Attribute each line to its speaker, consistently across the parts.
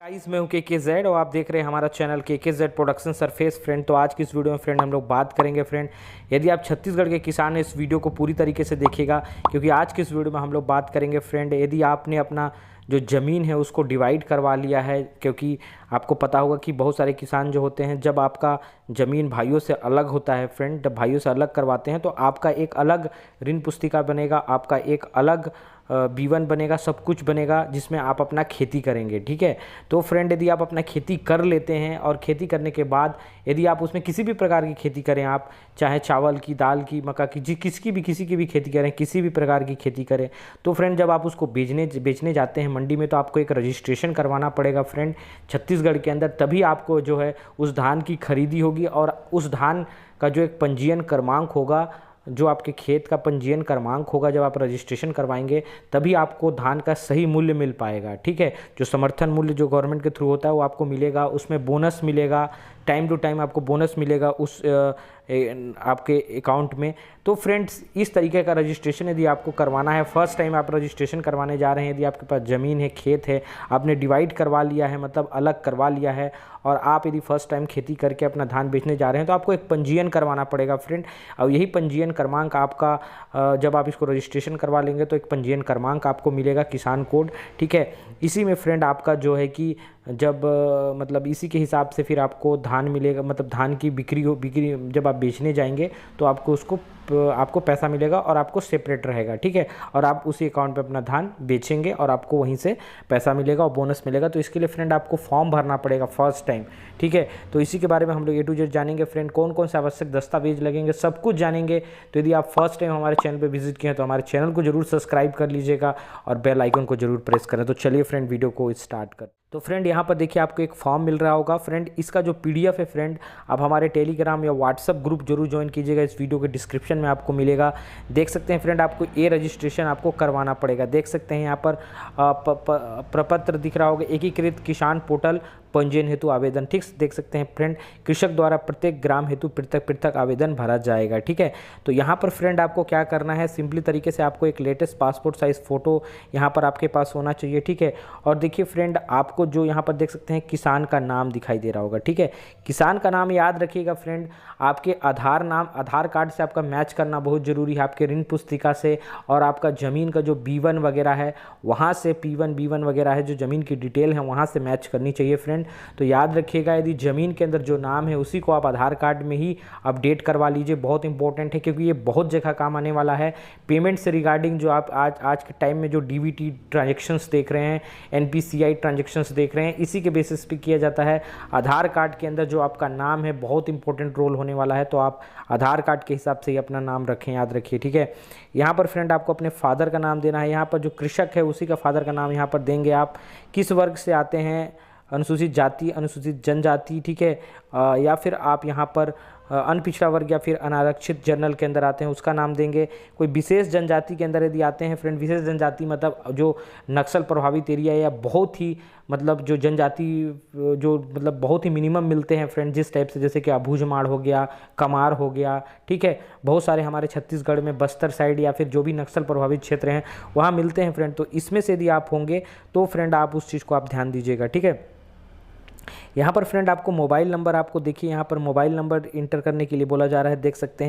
Speaker 1: Guys मैं हूं के जेड और आप देख रहे हैं हमारा चैनल के जेड प्रोडक्शन सरफेस फ्रेंड। तो आज की इस वीडियो में फ्रेंड हम लोग बात करेंगे फ्रेंड, यदि आप छत्तीसगढ़ के किसान हैं इस वीडियो को पूरी तरीके से देखिएगा, क्योंकि आज की इस वीडियो में हम लोग बात करेंगे फ्रेंड, यदि आपने अपना जो ज़मीन है उसको डिवाइड करवा लिया है, क्योंकि आपको पता होगा कि बहुत सारे किसान जो होते हैं जब आपका ज़मीन भाइयों से अलग होता है फ्रेंड, जब भाइयों से अलग करवाते हैं तो आपका एक अलग ऋण पुस्तिका बनेगा, आपका एक अलग B1 बनेगा, सब कुछ बनेगा जिसमें आप अपना खेती करेंगे। ठीक है, तो फ्रेंड यदि आप अपना खेती कर लेते हैं और खेती करने के बाद यदि आप उसमें किसी भी प्रकार की खेती करें, आप चाहे चावल की, दाल की, मक्का की, किसी की भी खेती करें, किसी भी प्रकार की खेती करें, तो फ्रेंड जब आप उसको बेचने जाते हैं मंडी में तो आपको एक रजिस्ट्रेशन करवाना पड़ेगा फ्रेंड छत्तीसगढ़ के अंदर, तभी आपको जो है उस धान की खरीदी होगी और उस धान का जो एक पंजीयन क्रमांक होगा, जो आपके खेत का पंजीयन क्रमांक होगा, जब आप रजिस्ट्रेशन करवाएंगे तभी आपको धान का सही मूल्य मिल पाएगा। ठीक है, जो समर्थन मूल्य जो गवर्नमेंट के थ्रू होता है वो आपको मिलेगा, उसमें बोनस मिलेगा, टाइम टू टाइम आपको बोनस मिलेगा उस आपके अकाउंट में। तो फ्रेंड्स इस तरीके का रजिस्ट्रेशन यदि आपको करवाना है, फर्स्ट टाइम आप रजिस्ट्रेशन करवाने जा रहे हैं, यदि आपके पास ज़मीन है, खेत है, आपने डिवाइड करवा लिया है, मतलब अलग करवा लिया है, और आप यदि फर्स्ट टाइम खेती करके अपना धान बेचने जा रहे हैं तो आपको एक पंजीयन करवाना पड़ेगा फ्रेंड। और यही पंजीयन क्रमांक आपका जब आप इसको रजिस्ट्रेशन करवा लेंगे तो एक पंजीयन क्रमांक आपको मिलेगा, किसान कोड। ठीक है, इसी में फ्रेंड आपका जो है कि जब मतलब इसी के हिसाब से फिर आपको धान मिलेगा, मतलब धान की बिक्री जब आप बेचने जाएंगे तो आपको पैसा मिलेगा और आपको सेपरेट रहेगा। ठीक है, और आप उसी अकाउंट पे अपना धान बेचेंगे और आपको वहीं से पैसा मिलेगा और बोनस मिलेगा। तो इसके लिए फ्रेंड आपको फॉर्म भरना पड़ेगा फर्स्ट टाइम। ठीक है, तो इसी के बारे में हम लोग A to Z जानेंगे फ्रेंड, कौन कौन से आवश्यक दस्तावेज लगेंगे, सब कुछ जानेंगे। तो यदि आप फर्स्ट टाइम हमारे चैनल पर विजिट किए हैं तो हमारे चैनल को जरूर सब्सक्राइब कर लीजिएगा और बेल आइकन को जरूर प्रेस करें। तो चलिए फ्रेंड वीडियो को स्टार्ट कर। तो फ्रेंड यहाँ पर देखिए आपको एक फॉर्म मिल रहा होगा फ्रेंड, इसका जो PDF है फ्रेंड आप हमारे टेलीग्राम या व्हाट्सअप ग्रुप जरूर ज्वाइन कीजिएगा, इस वीडियो के डिस्क्रिप्शन में आपको मिलेगा। देख सकते हैं फ्रेंड आपको रजिस्ट्रेशन आपको करवाना पड़ेगा। देख सकते हैं यहाँ पर प्रपत्र दिख रहा होगा, एकीकृत किसान पोर्टल पंजीयन हेतु आवेदन। ठीक, देख सकते हैं फ्रेंड कृषक द्वारा प्रत्येक ग्राम हेतु पृथक पृथक आवेदन भरा जाएगा। ठीक है, तो यहाँ पर फ्रेंड आपको क्या करना है, सिंपली तरीके से आपको एक लेटेस्ट पासपोर्ट साइज फ़ोटो यहाँ पर आपके पास होना चाहिए। ठीक है, और देखिए फ्रेंड आपको जो यहाँ पर देख सकते हैं किसान का नाम दिखाई दे रहा होगा। ठीक है, किसान का नाम याद रखिएगा फ्रेंड, आपके आधार कार्ड से आपका मैच करना बहुत ज़रूरी है, आपके ऋण पुस्तिका से, और आपका ज़मीन का जो B1 वगैरह है वहाँ से P1 B1 वगैरह है, जो ज़मीन की डिटेल है वहाँ से मैच करनी चाहिए फ्रेंड। तो याद रखिएगा यदि ज़मीन के अंदर जो नाम है उसी को आप आधार कार्ड में ही अपडेट करवा लीजिए, बहुत इंपॉर्टेंट है, क्योंकि ये बहुत जगह काम आने वाला है। पेमेंट से रिगार्डिंग जो आप आज के टाइम में जो DBT ट्रांजेक्शन्स देख रहे हैं, NPCI ट्रांजेक्शन्स देख रहे हैं, इसी के बेसिस पे किया जाता है। आधार कार्ड के अंदर जो आपका नाम है बहुत इंपॉर्टेंट रोल होने वाला है, तो आप आधार कार्ड के हिसाब से ही अपना नाम रखें, याद रखिए। ठीक है, यहाँ पर फ्रेंड आपको अपने फादर का नाम देना है, यहाँ पर जो कृषक है उसी का फादर का नाम यहाँ पर देंगे। आप किस वर्ग से आते हैं, अनुसूचित जाति, अनुसूचित जनजाति, ठीक है, या फिर आप यहाँ पर अनपिछड़ा वर्ग या फिर अनारक्षित जनरल के अंदर आते हैं उसका नाम देंगे। कोई विशेष जनजाति के अंदर यदि आते हैं फ्रेंड, विशेष जनजाति मतलब जो नक्सल प्रभावित एरिया या बहुत ही मतलब जो जनजाति जो मतलब बहुत ही मिनिमम मिलते हैं फ्रेंड, जिस टाइप से, जैसे कि अबूझमाड़ हो गया, कमार हो गया, ठीक है, बहुत सारे हमारे छत्तीसगढ़ में बस्तर साइड या फिर जो भी नक्सल प्रभावित क्षेत्र हैं वहाँ मिलते हैं फ्रेंड। तो इसमें से यदि आप होंगे तो फ्रेंड आप उस चीज़ को आप ध्यान दीजिएगा। ठीक है, यहाँ पर फ्रेंड आपको मोबाइल नंबर, आपको देखिए यहाँ पर मोबाइल नंबर इंटर करने के लिए बोला जा रहा है। देख सकते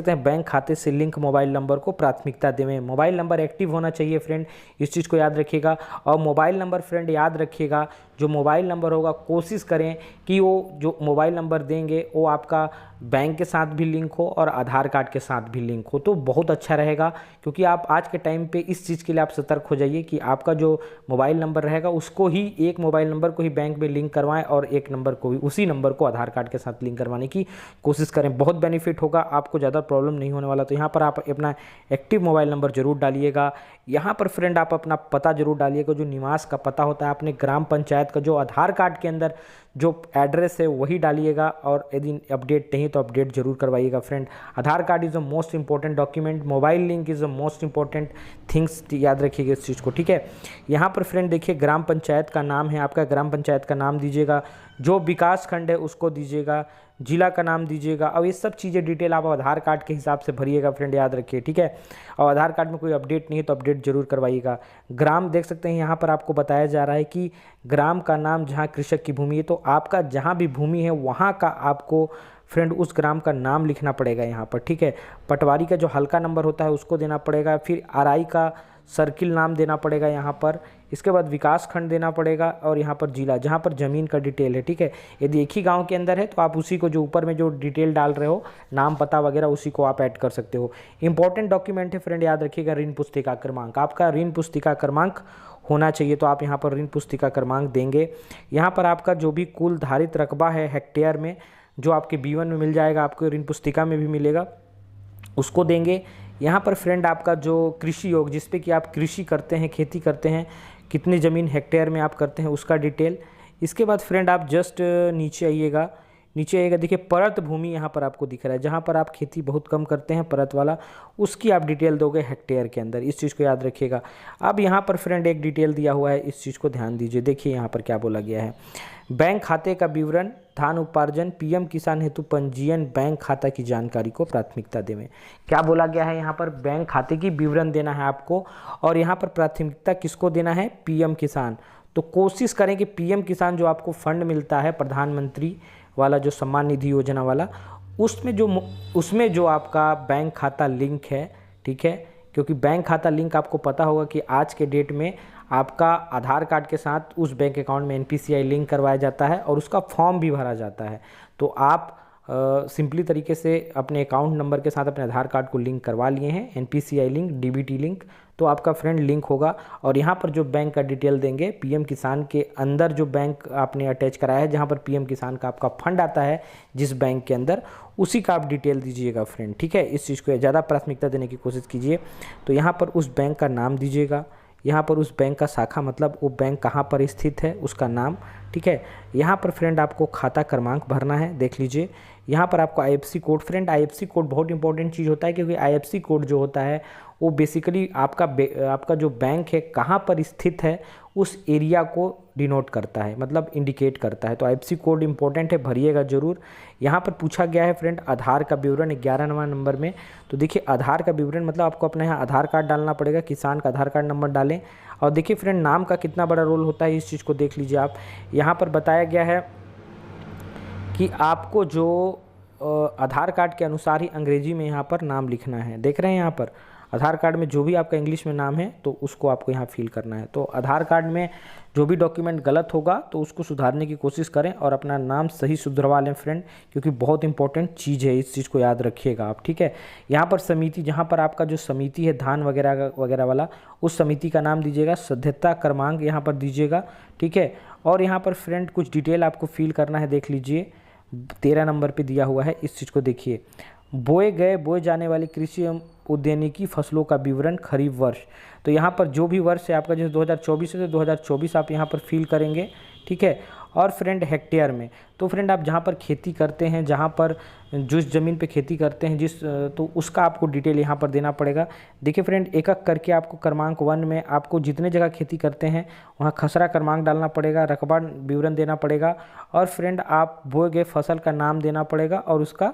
Speaker 1: हैं बैंक खाते से लिंक मोबाइल नंबर को प्राथमिकता दें। मोबाइल नंबर एक्टिव होना चाहिए फ्रेंड, इस चीज़ को याद रखिएगा। और मोबाइल नंबर फ्रेंड याद रखिएगा, जो मोबाइल नंबर होगा कोशिश करें कि वो जो मोबाइल नंबर देंगे वो आपका बैंक के साथ भी लिंक हो और आधार कार्ड के साथ भी लिंक हो, तो बहुत अच्छा रहेगा। क्योंकि आप आज के टाइम पे इस चीज़ के लिए आप सतर्क हो जाइए कि आपका जो मोबाइल नंबर रहेगा उसको ही, एक मोबाइल नंबर को ही बैंक में लिंक करवाएं और एक नंबर को भी, उसी नंबर को आधार कार्ड के साथ लिंक करवाने की कोशिश करें, बहुत बेनिफिट होगा, आपको ज़्यादा प्रॉब्लम नहीं होने वाला। तो यहाँ पर आप अपना एक्टिव मोबाइल नंबर जरूर डालिएगा। यहाँ पर फ्रेंड आप अपना पता जरूर डालिएगा, जो निवास का पता होता है अपने ग्राम पंचायत का, जो आधार कार्ड के अंदर जो एड्रेस है वही डालिएगा। और यदि अपडेट नहीं तो अपडेट जरूर करवाइएगा friend. Aadhaar card is the most important document, mobile link is the most important things, याद रखिएगा इस चीज़ को। ठीक है, यहाँ पर फ्रेंड देखिए ग्राम पंचायत का नाम है, आपका ग्राम पंचायत का नाम दीजिएगा, जो विकास खंड है उसको दीजिएगा, जिला का नाम दीजिएगा। और ये सब चीज़ें डिटेल आप आधार कार्ड के हिसाब से भरिएगा फ्रेंड, याद रखिए, ठीक है। और आधार कार्ड में कोई अपडेट नहीं है तो अपडेट जरूर करवाइएगा। ग्राम देख सकते हैं यहाँ पर आपको बताया जा रहा है कि ग्राम का नाम जहाँ कृषक की भूमि है, तो आपका जहाँ भी भूमि है वहाँ का आपको फ्रेंड उस ग्राम का नाम लिखना पड़ेगा यहाँ पर, ठीक है। पटवारी का जो हल्का नंबर होता है उसको देना पड़ेगा, फिर आरआई का सर्किल नाम देना पड़ेगा यहाँ पर, इसके बाद विकास खंड देना पड़ेगा, और यहाँ पर जिला जहाँ पर ज़मीन का डिटेल है, ठीक है। यदि एक ही गांव के अंदर है तो आप उसी को जो ऊपर में जो डिटेल डाल रहे हो नाम पता वगैरह उसी को आप ऐड कर सकते हो। इंपॉर्टेंट डॉक्यूमेंट है फ्रेंड, याद रखिएगा ऋण पुस्तिका क्रमांक, आपका ऋण पुस्तिका क्रमांक होना चाहिए, तो आप यहाँ पर ऋण पुस्तिका क्रमांक देंगे। यहाँ पर आपका जो भी कुल धारित रकबा है हेक्टेयर में, जो आपके B1 में मिल जाएगा, आपको ऋण पुस्तिका में भी मिलेगा, उसको देंगे। यहाँ पर फ्रेंड आपका जो कृषि योग जिस पे कि आप कृषि करते हैं, खेती करते हैं, कितनी ज़मीन हेक्टेयर में आप करते हैं उसका डिटेल। इसके बाद फ्रेंड आप जस्ट नीचे आइएगा, देखिए परत भूमि यहाँ पर आपको दिख रहा है, जहाँ पर आप खेती बहुत कम करते हैं परत वाला, उसकी आप डिटेल दोगे हेक्टेयर के अंदर, इस चीज़ को याद रखिएगा। अब यहाँ पर फ्रेंड एक डिटेल दिया हुआ है, इस चीज़ को ध्यान दीजिए, देखिए यहाँ पर क्या बोला गया है। बैंक खाते का विवरण, धान उपार्जन, पीएम किसान हेतु पंजीयन, बैंक खाता की जानकारी को प्राथमिकता देवें। क्या बोला गया है यहाँ पर, बैंक खाते की विवरण देना है आपको, और यहाँ पर प्राथमिकता किसको देना है, पीएम किसान। तो कोशिश करें कि पीएम किसान जो आपको फंड मिलता है प्रधानमंत्री वाला, जो सम्मान निधि योजना वाला, उसमें जो आपका बैंक खाता लिंक है, ठीक है, क्योंकि बैंक खाता लिंक आपको पता होगा कि आज के डेट में आपका आधार कार्ड के साथ उस बैंक अकाउंट में NPCI लिंक करवाया जाता है और उसका फॉर्म भी भरा जाता है। तो आप सिंपली तरीके से अपने अकाउंट नंबर के साथ अपने आधार कार्ड को लिंक करवा लिए हैं, NPCI लिंक, DBT लिंक, तो आपका फ्रेंड लिंक होगा। और यहाँ पर जो बैंक का डिटेल देंगे, पीएम किसान के अंदर जो बैंक आपने अटैच कराया है, जहाँ पर पीएम किसान का आपका फंड आता है जिस बैंक के अंदर, उसी का आप डिटेल दीजिएगा फ्रेंड, ठीक है। इस चीज़ को ज़्यादा प्राथमिकता देने की कोशिश कीजिए। तो यहाँ पर उस बैंक का नाम दीजिएगा, यहाँ पर उस बैंक का शाखा, मतलब वो बैंक कहाँ पर स्थित है उसका नाम, ठीक है। यहाँ पर फ्रेंड आपको खाता क्रमांक भरना है, देख लीजिए। यहाँ पर आपको IFSC code, friend IFSC code बहुत इंपॉर्टेंट चीज़ होता है, क्योंकि IFSC कोड जो होता है वो बेसिकली आपका जो बैंक है कहाँ पर स्थित है उस एरिया को डिनोट करता है, मतलब इंडिकेट करता है। तो IFSC कोड इंपॉर्टेंट है, भरिएगा जरूर। यहाँ पर पूछा गया है फ्रेंड आधार का विवरण 11वां नंबर में। तो देखिए आधार का विवरण मतलब आपको अपना यहाँ आधार कार्ड डालना पड़ेगा, किसान का आधार कार्ड नंबर डालें। और देखिए फ्रेंड नाम का कितना बड़ा रोल होता है, इस चीज़ को देख लीजिए आप। यहाँ पर बताया गया है कि आपको जो आधार कार्ड के अनुसार ही अंग्रेजी में यहाँ पर नाम लिखना है, देख रहे हैं यहाँ पर आधार कार्ड में जो भी आपका इंग्लिश में नाम है तो उसको आपको यहाँ फिल करना है। तो आधार कार्ड में जो भी डॉक्यूमेंट गलत होगा तो उसको सुधारने की कोशिश करें और अपना नाम सही सुधरवा लें फ्रेंड, क्योंकि बहुत इंपॉर्टेंट चीज़ है, इस चीज़ को याद रखिएगा आप, ठीक है। यहाँ पर समिति, जहाँ पर आपका जो समिति है धान वगैरह वगैरह वाला, उस समिति का नाम दीजिएगा, सदस्यता क्रमांक यहाँ पर दीजिएगा, ठीक है। और यहाँ पर फ्रेंड कुछ डिटेल आपको फिल करना है, देख लीजिए 13 नंबर पे दिया हुआ है, इस चीज़ को देखिए। बोए जाने वाली कृषि एवं उद्यानिकी फसलों का विवरण खरीफ वर्ष, तो यहाँ पर जो भी वर्ष है आपका, जैसे 2024 है तो 2024 आप यहाँ पर फिल करेंगे, ठीक है। और फ्रेंड हेक्टेयर में, तो फ्रेंड आप जहाँ पर खेती करते हैं, जहाँ पर जिस ज़मीन पे खेती करते हैं तो उसका आपको डिटेल यहाँ पर देना पड़ेगा। देखिए फ्रेंड एक एक करके आपको क्रमांक 1 में आपको जितने जगह खेती करते हैं वहाँ खसरा क्रमांक डालना पड़ेगा, रकबा विवरण देना पड़ेगा, और फ्रेंड आप बोए गए फसल का नाम देना पड़ेगा और उसका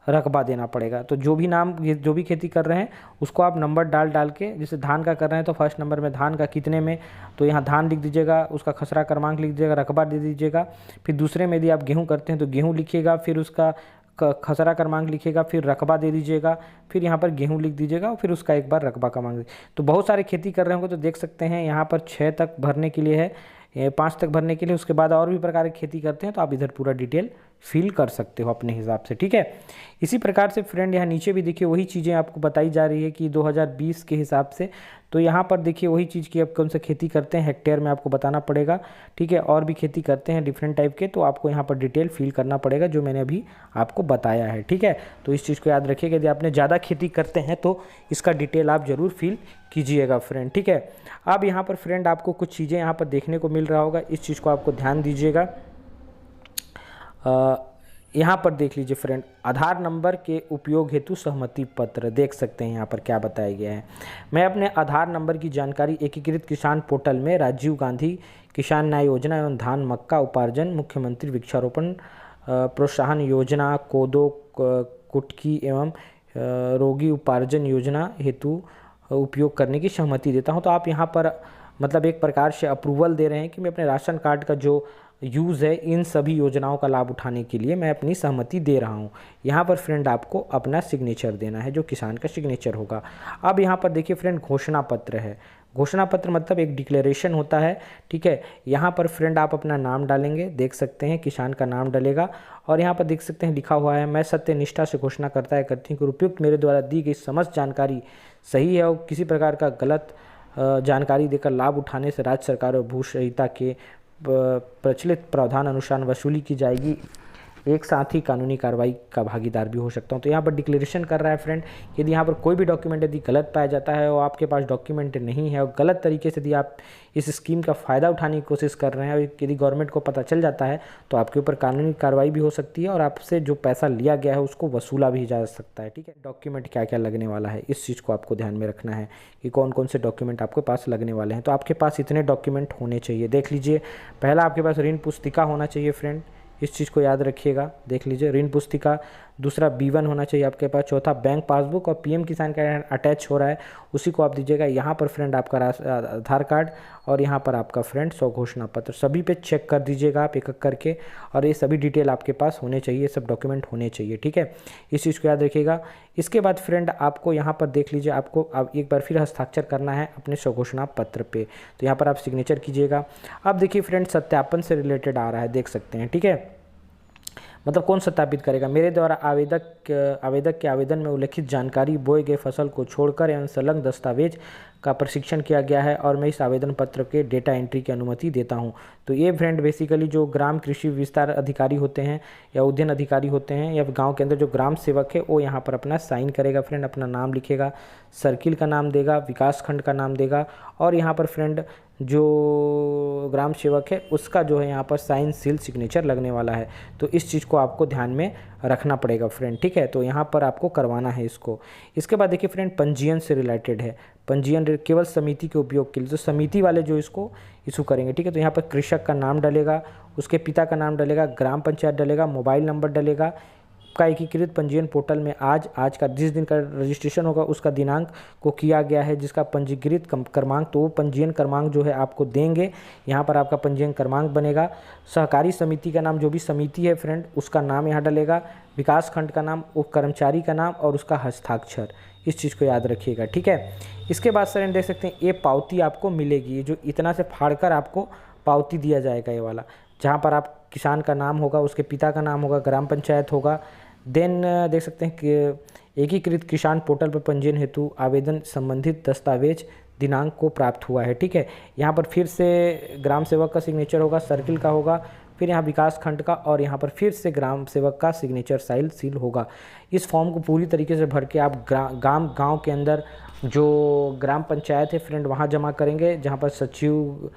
Speaker 1: रकबा देना पड़ेगा। तो जो भी खेती कर रहे हैं उसको आप नंबर डाल के, जैसे धान का कर रहे हैं तो फर्स्ट नंबर में धान का कितने में, तो यहाँ धान लिख दीजिएगा, उसका खसरा क्रमांक लिख दीजिएगा, रकबा दे दीजिएगा। फिर दूसरे में यदि आप गेहूँ करते हैं तो गेहूँ लिखिएगा, फिर उसका खसरा क्रमांक लिखिएगा, फिर रकबा दे दीजिएगा, फिर यहाँ पर गेहूँ लिख दीजिएगा और फिर उसका एक बार रकबा क्रमांक। तो बहुत सारे खेती कर रहे होंगे तो देख सकते हैं यहाँ पर 6 तक भरने के लिए है, 5 तक भरने के लिए, उसके बाद और भी प्रकार की खेती करते हैं तो आप इधर पूरा डिटेल फिल कर सकते हो अपने हिसाब से, ठीक है। इसी प्रकार से फ्रेंड यहाँ नीचे भी देखिए वही चीज़ें आपको बताई जा रही है कि 2020 के हिसाब से, तो यहाँ पर देखिए वही चीज़ की आप कौन सा खेती करते हैं हेक्टेयर में आपको बताना पड़ेगा, ठीक है। और भी खेती करते हैं डिफरेंट टाइप के, तो आपको यहाँ पर डिटेल फिल करना पड़ेगा जो मैंने अभी आपको बताया है, ठीक है। तो इस चीज़ को याद रखिएगा, यदि आपने ज़्यादा खेती करते हैं तो इसका डिटेल आप ज़रूर फिल कीजिएगा फ्रेंड, ठीक है। अब यहाँ पर फ्रेंड आपको कुछ चीज़ें यहाँ पर देखने को मिल रहा होगा, इस चीज़ को आपको ध्यान दीजिएगा। यहाँ पर देख लीजिए फ्रेंड, आधार नंबर के उपयोग हेतु सहमति पत्र, देख सकते हैं यहाँ पर क्या बताया गया है। मैं अपने आधार नंबर की जानकारी एकीकृत किसान पोर्टल में राजीव गांधी किसान न्याय योजना एवं धान मक्का उपार्जन मुख्यमंत्री वृक्षारोपण प्रोत्साहन योजना कोदो कुटकी एवं रोगी उपार्जन योजना हेतु उपयोग करने की सहमति देता हूँ। तो आप यहाँ पर मतलब एक प्रकार से अप्रूवल दे रहे हैं कि मैं अपने राशन कार्ड का जो यूज़ है इन सभी योजनाओं का लाभ उठाने के लिए मैं अपनी सहमति दे रहा हूँ। यहाँ पर फ्रेंड आपको अपना सिग्नेचर देना है, जो किसान का सिग्नेचर होगा। अब यहाँ पर देखिए फ्रेंड, घोषणा पत्र है। घोषणा पत्र मतलब एक डिक्लेरेशन होता है, ठीक है। यहाँ पर फ्रेंड आप अपना नाम डालेंगे, देख सकते हैं किसान का नाम डलेगा, और यहाँ पर देख सकते हैं लिखा हुआ है, मैं सत्यनिष्ठा से घोषणा करती हूँ कि उपयुक्त मेरे द्वारा दी गई समस्त जानकारी सही है और किसी प्रकार का गलत जानकारी देकर लाभ उठाने से राज्य सरकार और भू संहिता के प्रचलित प्रावधान अनुसार वसूली की जाएगी। एक साथ ही कानूनी कार्रवाई का भागीदार भी हो सकता हूं। तो यहाँ पर डिक्लेरेशन कर रहा है फ्रेंड, यदि यहाँ पर कोई भी डॉक्यूमेंट यदि गलत पाया जाता है और आपके पास डॉक्यूमेंट नहीं है और गलत तरीके से यदि आप इस स्कीम का फ़ायदा उठाने की कोशिश कर रहे हैं और यदि गवर्नमेंट को पता चल जाता है तो आपके ऊपर कानूनी कार्रवाई भी हो सकती है और आपसे जो पैसा लिया गया है उसको वसूला भी जा सकता है, ठीक है। डॉक्यूमेंट क्या क्या लगने वाला है, इस चीज़ को आपको ध्यान में रखना है कि कौन कौन से डॉक्यूमेंट आपके पास लगने वाले हैं। तो आपके पास इतने डॉक्यूमेंट होने चाहिए, देख लीजिए। पहला आपके पास ऋण पुस्तिका होना चाहिए फ्रेंड, इस चीज़ को याद रखिएगा, देख लीजिए ऋण पुस्तिका। दूसरा B1 होना चाहिए आपके पास। चौथा बैंक पासबुक, और PM किसान का अटैच हो रहा है उसी को आप दीजिएगा। यहाँ पर फ्रेंड आपका आधार कार्ड और यहाँ पर आपका फ्रेंड स्वघोषणा पत्र, सभी पे चेक कर दीजिएगा आप एक एक करके, और ये सभी डिटेल आपके पास होने चाहिए, सब डॉक्यूमेंट होने चाहिए, ठीक है। इस चीज़ को याद रखिएगा। इसके बाद फ्रेंड आपको यहाँ पर देख लीजिए, आपको अब एक बार फिर हस्ताक्षर करना है अपने स्वघोषणा पत्र पे, तो यहाँ पर आप सिग्नेचर कीजिएगा। अब देखिए फ्रेंड, सत्यापन से रिलेटेड आ रहा है, देख सकते हैं, ठीक है। मतलब कौन सत्यापित करेगा, मेरे द्वारा आवेदक के आवेदन में उल्लिखित जानकारी बोए गए फसल को छोड़कर एवं संलग्न दस्तावेज का प्रशिक्षण किया गया है और मैं इस आवेदन पत्र के डेटा एंट्री की अनुमति देता हूं। तो ये फ्रेंड बेसिकली जो ग्राम कृषि विस्तार अधिकारी होते हैं या उद्यान अधिकारी होते हैं या गांव के अंदर जो ग्राम सेवक है वो यहाँ पर अपना साइन करेगा फ्रेंड, अपना नाम लिखेगा, सर्किल का नाम देगा, विकास खंड का नाम देगा, और यहाँ पर फ्रेंड जो ग्राम सेवक है उसका जो है यहाँ पर साइन सील सिग्नेचर लगने वाला है। तो इस चीज़ को आपको ध्यान में रखना पड़ेगा फ्रेंड, ठीक है। तो यहाँ पर आपको करवाना है इसको। इसके बाद देखिए फ्रेंड, पंजीयन से रिलेटेड है। पंजीयन केवल समिति के उपयोग के लिए, तो समिति वाले जो इसको इशू करेंगे, ठीक है। तो यहाँ पर कृषक का नाम डलेगा, उसके पिता का नाम डलेगा, ग्राम पंचायत डलेगा, मोबाइल नंबर डलेगा, का एकीकृत पंजीयन पोर्टल में आज का जिस दिन का रजिस्ट्रेशन होगा उसका दिनांक को किया गया है, जिसका पंजीकृत क्रमांक, तो वो पंजीयन क्रमांक जो है आपको देंगे। यहाँ पर आपका पंजीयन क्रमांक बनेगा। सहकारी समिति का नाम, जो भी समिति है फ्रेंड उसका नाम यहाँ डलेगा, विकास खंड का नाम, वो कर्मचारी का नाम और उसका हस्ताक्षर, इस चीज़ को याद रखिएगा, ठीक है। इसके बाद सर देख सकते हैं ये पावती आपको मिलेगी, ये जो इतना से फाड़कर आपको पावती दिया जाएगा, ये वाला, जहाँ पर आप किसान का नाम होगा, उसके पिता का नाम होगा, ग्राम पंचायत होगा। देन देख सकते हैं कि एकीकृत किसान पोर्टल पर पंजीयन हेतु आवेदन संबंधित दस्तावेज दिनांक को प्राप्त हुआ है, ठीक है। यहाँ पर फिर से ग्राम सेवक का सिग्नेचर होगा, सर्किल का होगा, फिर यहाँ विकास खंड का, और यहाँ पर फिर से ग्राम सेवक का सिग्नेचर सील होगा। इस फॉर्म को पूरी तरीके से भर के आप गांव के अंदर जो ग्राम पंचायत है फ्रेंड वहाँ जमा करेंगे, जहाँ पर सचिव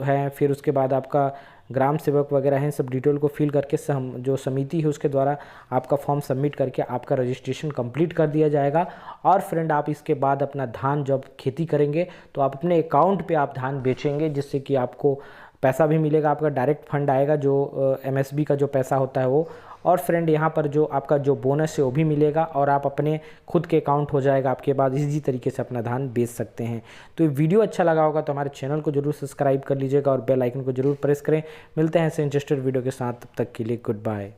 Speaker 1: है, फिर उसके बाद आपका ग्राम सेवक वगैरह हैं, सब डिटेल को फिल करके जो समिति है उसके द्वारा आपका फॉर्म सबमिट करके आपका रजिस्ट्रेशन कंप्लीट कर दिया जाएगा। और फ्रेंड आप इसके बाद अपना धान जब खेती करेंगे तो आप अपने अकाउंट पे आप धान बेचेंगे, जिससे कि आपको पैसा भी मिलेगा, आपका डायरेक्ट फंड आएगा, जो MSB का जो पैसा होता है वो। और फ्रेंड यहाँ पर जो आपका जो बोनस है वो भी मिलेगा और आप अपने खुद के अकाउंट हो जाएगा आपके बाद, इसी तरीके से अपना धान बेच सकते हैं। तो ये वीडियो अच्छा लगा होगा तो हमारे चैनल को जरूर सब्सक्राइब कर लीजिएगा और बेल आइकन को जरूर प्रेस करें। मिलते हैं ऐसे इंटरेस्टेड वीडियो के साथ, तब तक के लिए गुड बाय।